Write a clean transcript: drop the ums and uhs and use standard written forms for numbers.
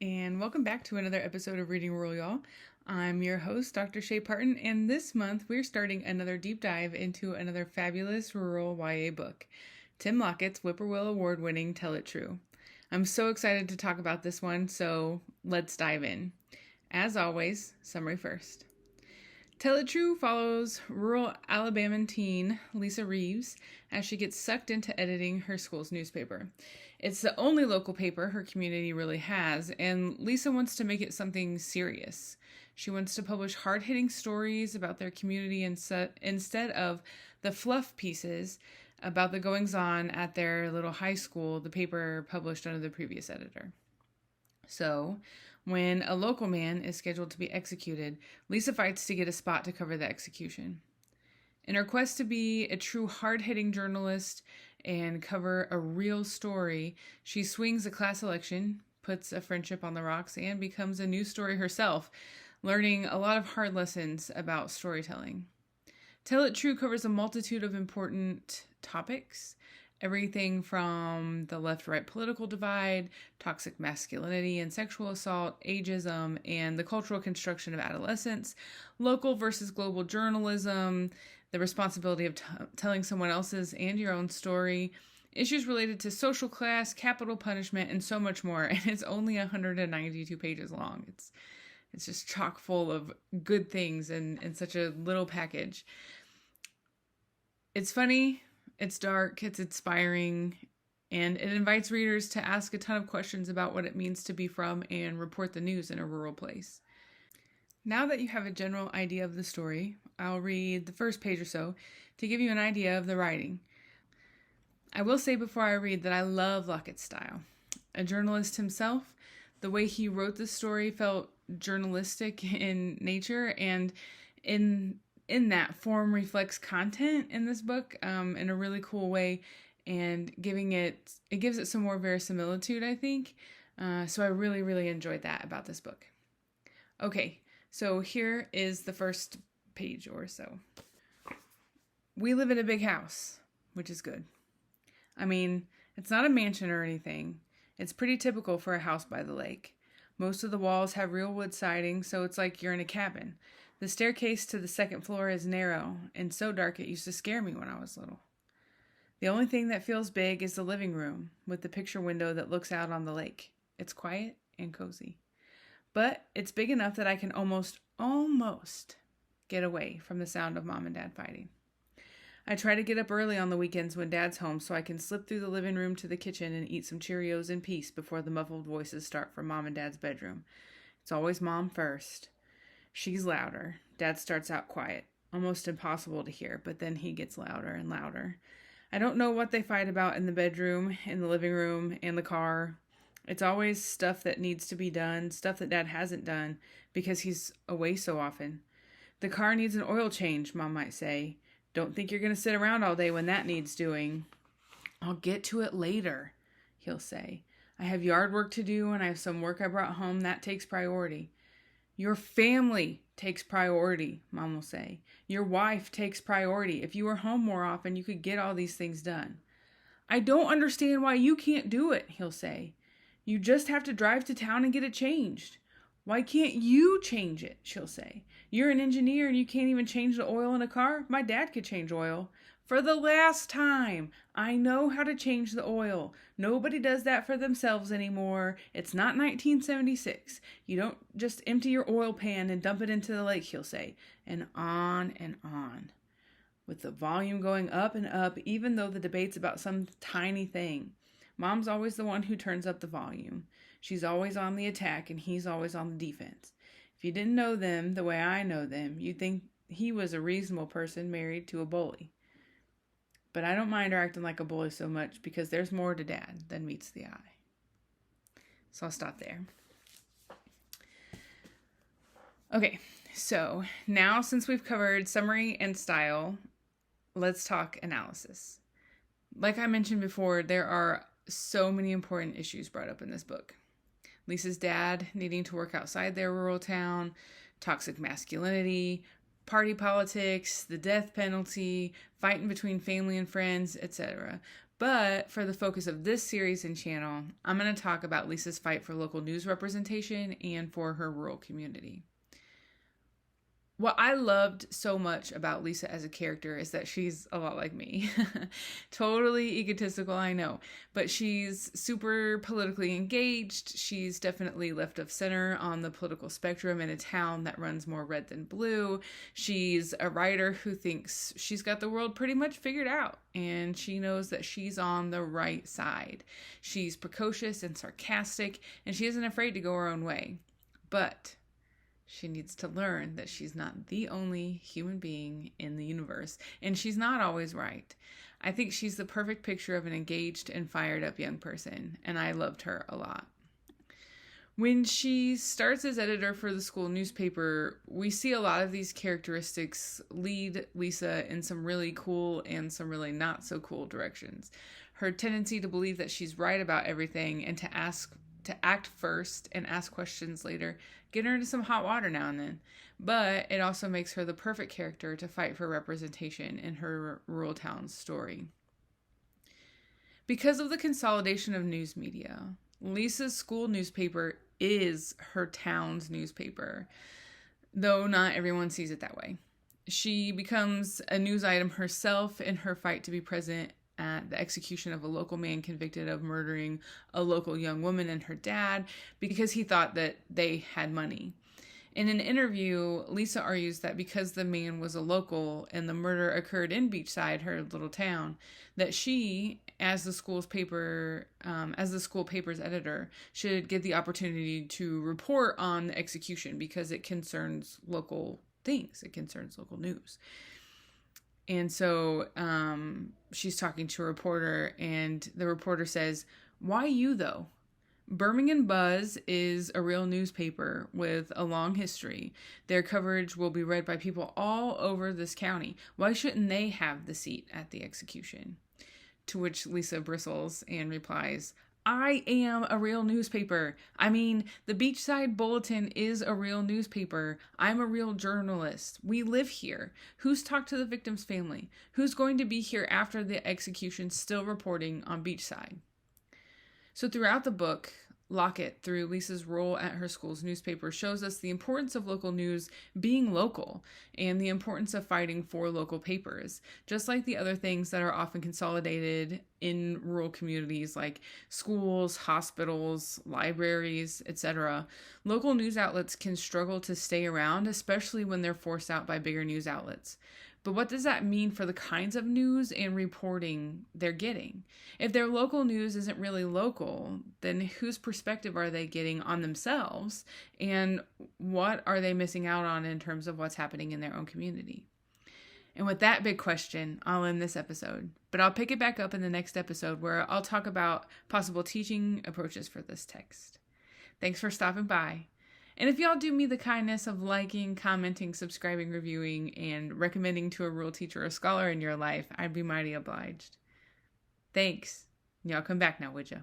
and welcome back to another episode of Reading Rural, y'all. I'm your host, Dr. Shay Parton, and this month we're starting another deep dive into another fabulous rural YA book, Tim Lockette's Whippoorwill Award-winning Tell It True. I'm so excited to talk about this one, so let's dive in. As always, summary first. Tell It True follows rural Alabama teen Lisa Reeves as she gets sucked into editing her school's newspaper. It's the only local paper her community really has, and Lisa wants to make it something serious. She wants to publish hard-hitting stories about their community instead of the fluff pieces about the goings-on at their little high school the paper published under the previous editor. So, when a local man is scheduled to be executed, Lisa fights to get a spot to cover the execution. In her quest to be a true hard-hitting journalist and cover a real story, she swings a class election, puts a friendship on the rocks, and becomes a news story herself, learning a lot of hard lessons about storytelling. Tell It True covers a multitude of important topics, everything from the left-right political divide, toxic masculinity and sexual assault, ageism, and the cultural construction of adolescence, local versus global journalism, the responsibility of telling someone else's and your own story, issues related to social class, capital punishment, and so much more. And it's only 192 pages long. It's just chock full of good things in such a little package. It's funny, it's dark, it's inspiring, and it invites readers to ask a ton of questions about what it means to be from and report the news in a rural place. Now that you have a general idea of the story, I'll read the first page or so to give you an idea of the writing. I will say before I read that I love Lockette's style. A journalist himself, the way he wrote the story felt journalistic in nature, and in that form reflects content in this book in a really cool way, and it gives it some more verisimilitude, I think. So I really, really enjoyed that about this book. Okay, so here is the first page or so. We live in a big house, which is good. I mean, it's not a mansion or anything. It's pretty typical for a house by the lake. Most of the walls have real wood siding, so it's like you're in a cabin. The staircase to the second floor is narrow and so dark it used to scare me when I was little. The only thing that feels big is the living room with the picture window that looks out on the lake. It's quiet and cozy. But it's big enough that I can almost get away from the sound of Mom and Dad fighting. I try to get up early on the weekends when Dad's home so I can slip through the living room to the kitchen and eat some Cheerios in peace before the muffled voices start from Mom and Dad's bedroom. It's always Mom first. She's louder. Dad starts out quiet, almost impossible to hear, but then he gets louder and louder. I don't know what they fight about in the bedroom, in the living room, and the car. It's always stuff that needs to be done, stuff that Dad hasn't done because he's away so often. The car needs an oil change, Mom might say. Don't think you're going to sit around all day when that needs doing. I'll get to it later, he'll say. I have yard work to do and I have some work I brought home. That takes priority. Your family takes priority, Mom will say. Your wife takes priority. If you were home more often, you could get all these things done. I don't understand why you can't do it, he'll say. You just have to drive to town and get it changed. Why can't you change it, she'll say. You're an engineer and you can't even change the oil in a car? My dad could change oil. For the last time, I know how to change the oil. Nobody does that for themselves anymore. It's not 1976. You don't just empty your oil pan and dump it into the lake, he'll say. And on, with the volume going up and up, even though the debate's about some tiny thing. Mom's always the one who turns up the volume. She's always on the attack and he's always on the defense. If you didn't know them the way I know them, you'd think he was a reasonable person married to a bully. But I don't mind her acting like a bully so much because there's more to Dad than meets the eye. So I'll stop there. Okay, so now since we've covered summary and style, let's talk analysis. Like I mentioned before, there are so many important issues brought up in this book. Lisa's dad needing to work outside their rural town, toxic masculinity, party politics, the death penalty, fighting between family and friends, etc. But for the focus of this series and channel, I'm going to talk about Lisa's fight for local news representation and for her rural community. What I loved so much about Lisa as a character is that she's a lot like me. Totally egotistical, I know. But she's super politically engaged. She's definitely left of center on the political spectrum in a town that runs more red than blue. She's a writer who thinks she's got the world pretty much figured out. And she knows that she's on the right side. She's precocious and sarcastic, and she isn't afraid to go her own way. But she needs to learn that she's not the only human being in the universe, and she's not always right. I think she's the perfect picture of an engaged and fired up young person, and I loved her a lot. When she starts as editor for the school newspaper, we see a lot of these characteristics lead Lisa in some really cool and some really not so cool directions. Her tendency to believe that she's right about everything and to act first and ask questions later, get her into some hot water now and then. But it also makes her the perfect character to fight for representation in her rural town's story. Because of the consolidation of news media, Lisa's school newspaper is her town's newspaper, though not everyone sees it that way. She becomes a news item herself in her fight to be present at the execution of a local man convicted of murdering a local young woman and her dad because he thought that they had money. In an interview, Lisa argues that because the man was a local and the murder occurred in Beachside, her little town, that she, as the school paper's editor, should get the opportunity to report on the execution because it concerns local things. It concerns local news. And so she's talking to a reporter, and the reporter says, "Why you, though? Birmingham Buzz is a real newspaper with a long history. Their coverage will be read by people all over this county. Why shouldn't they have the seat at the execution?" To which Lisa bristles and replies, "I am a real newspaper. I mean, the Beachside Bulletin is a real newspaper. I'm a real journalist. We live here. Who's talked to the victim's family? Who's going to be here after the execution still reporting on Beachside?" So throughout the book, Lockette, through Lisa's role at her school's newspaper, shows us the importance of local news being local and the importance of fighting for local papers. Just like the other things that are often consolidated in rural communities like schools, hospitals, libraries, etc., local news outlets can struggle to stay around, especially when they're forced out by bigger news outlets. But what does that mean for the kinds of news and reporting they're getting? If their local news isn't really local, then whose perspective are they getting on themselves? And what are they missing out on in terms of what's happening in their own community? And with that big question, I'll end this episode. But I'll pick it back up in the next episode where I'll talk about possible teaching approaches for this text. Thanks for stopping by. And if y'all do me the kindness of liking, commenting, subscribing, reviewing, and recommending to a rural teacher or scholar in your life, I'd be mighty obliged. Thanks. Y'all come back now, would ya?